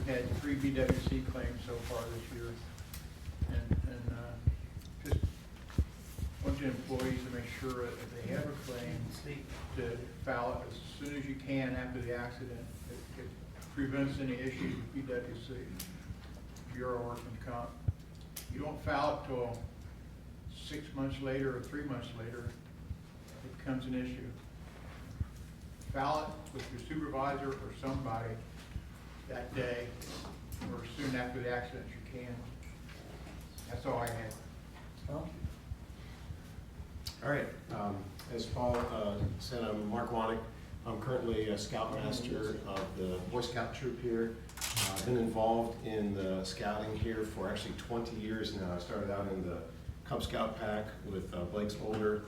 had 3 BWC claims so far this year. And just want the employees to make sure that if they have a claim, to file it as soon as you can after the accident. It prevents any issues with BWC, Bureau of Workers' Comp. You don't file it till 6 months later or 3 months later, it becomes an issue. File it with your supervisor or somebody that day or soon after the accident you can. That's all I had. Well, All right, as Paul said, I'm Mark Wanick. I'm currently a Scoutmaster of the Boy Scout troop here. I've been involved in the scouting here for actually 20 years now. I started out in the Cub Scout pack with Blake's older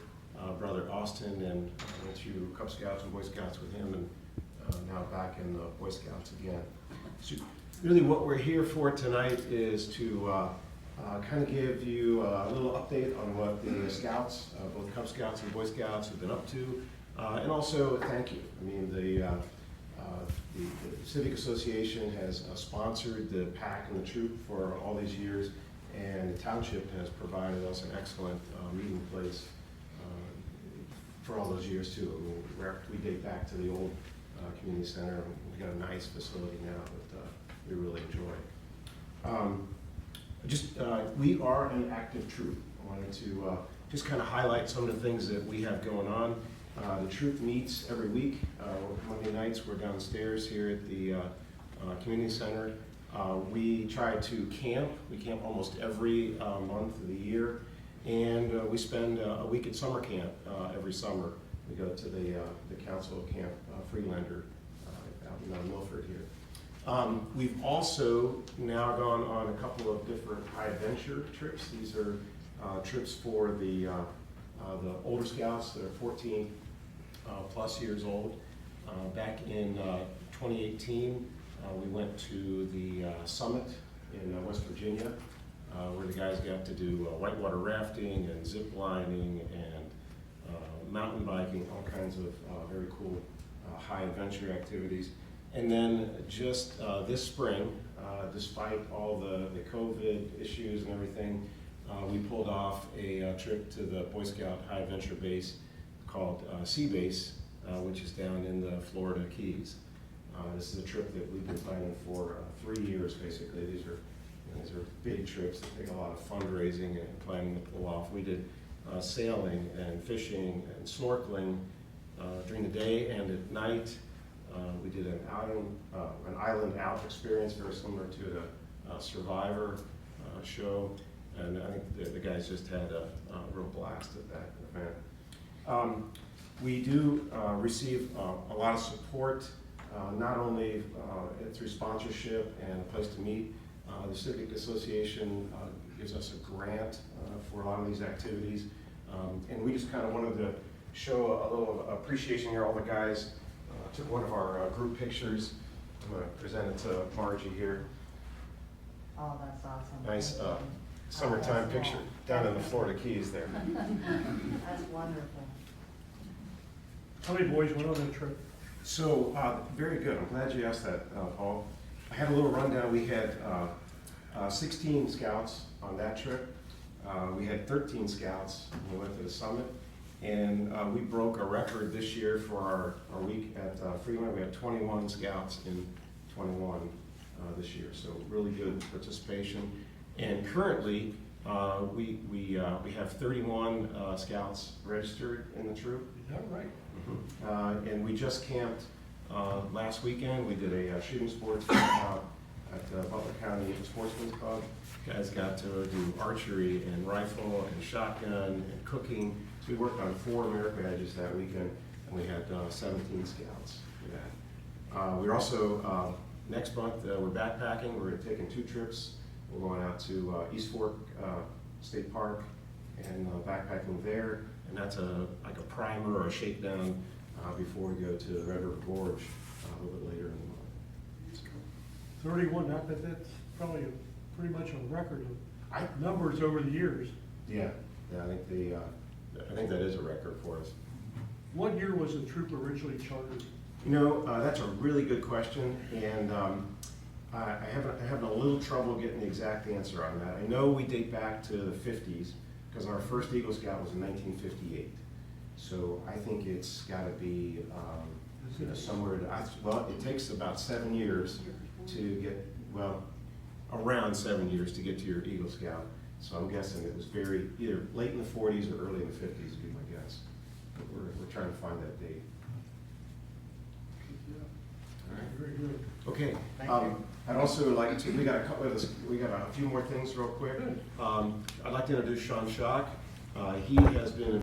brother Austin, and went through Cub Scouts and Boy Scouts with him, and now back in the Boy Scouts again. So really what we're here for tonight is to kind of give you a little update on what the Scouts, both Cub Scouts and Boy Scouts, have been up to, and also thank you. I mean, the Civic Association has sponsored the pack and the troop for all these years, and the Township has provided us an excellent meeting place for all those years too. I mean, we date back to the old community center. We've got a nice facility now that we really enjoy. We are an active troop. I wanted to just kind of highlight some of the things that we have going on. The troop meets every week. Monday nights we're downstairs here at the community center. We try to camp. We camp almost every month of the year. And we spend a week at summer camp every summer. We go to the Council of Camp Freelander out in Milford here. We've also now gone on a couple of different high adventure trips. These are trips for the older scouts that are 14 plus years old. Back in 2018, we went to the summit in West Virginia, where the guys got to do whitewater rafting and zip lining and mountain biking, all kinds of very cool high adventure activities. And then just this spring, despite all the COVID issues and everything, we pulled off a trip to the Boy Scout High Adventure Base called Sea Base, which is down in the Florida Keys. This is a trip that we've been planning for 3 years, basically. These are big trips that take a lot of fundraising and planning to pull off. We did sailing and fishing and snorkeling during the day and at night. We did an island out experience, very similar to the Survivor show, and I think the guys just had a real blast at that event. We do receive a lot of support, not only through sponsorship and a place to meet. The Civic Association gives us a grant for a lot of these activities, and we just kind of wanted to show a little appreciation here. All the guys took one of our group pictures. I'm going to present it to Margie here. oh, that's awesome. Nice summertime picture down in the Florida Keys there. That's wonderful. How many boys went on that trip? So, very good. I'm glad you asked that, Paul. I had a little rundown. We had 16 scouts on that trip. We had 13 scouts when we went to the summit. And we broke a record this year for our week at Freeland. We had 21 scouts in 21 this year, so really good participation. And currently, we have 31 scouts registered in the troop. Is that right? Mm-hmm. And we just camped last weekend. We did a shooting sports camp at the Butler County Sportsman's Club. Guys got to do archery and rifle and shotgun and cooking. So we worked on 4 America Edges that weekend, and we had 17 scouts for that. We're also, next month, we're backpacking. We're taking 2 trips. We're going out to East Fork State Park and backpacking there. And that's like a primer or a shakedown before we go to the Red River Gorge a little bit later in the month. 31, that's probably pretty much a record of numbers over the years. Yeah, I think that is a record for us. What year was the troop originally chartered? You know, that's a really good question, and I having a little trouble getting the exact answer on that. I know we date back to the 50s, because our first Eagle Scout was in 1958. So I think it's gotta be, somewhere, well, it takes about 7 years to get, well, around 7 years to get to your Eagle Scout. So I'm guessing it was very, either late in the 40s or early in the 50s would be my guess. But we're trying to find that date. All right. Very good. Okay, Thank you. I'd also like to, we got a few more things real quick. I'd like to introduce Sean Schock. He has been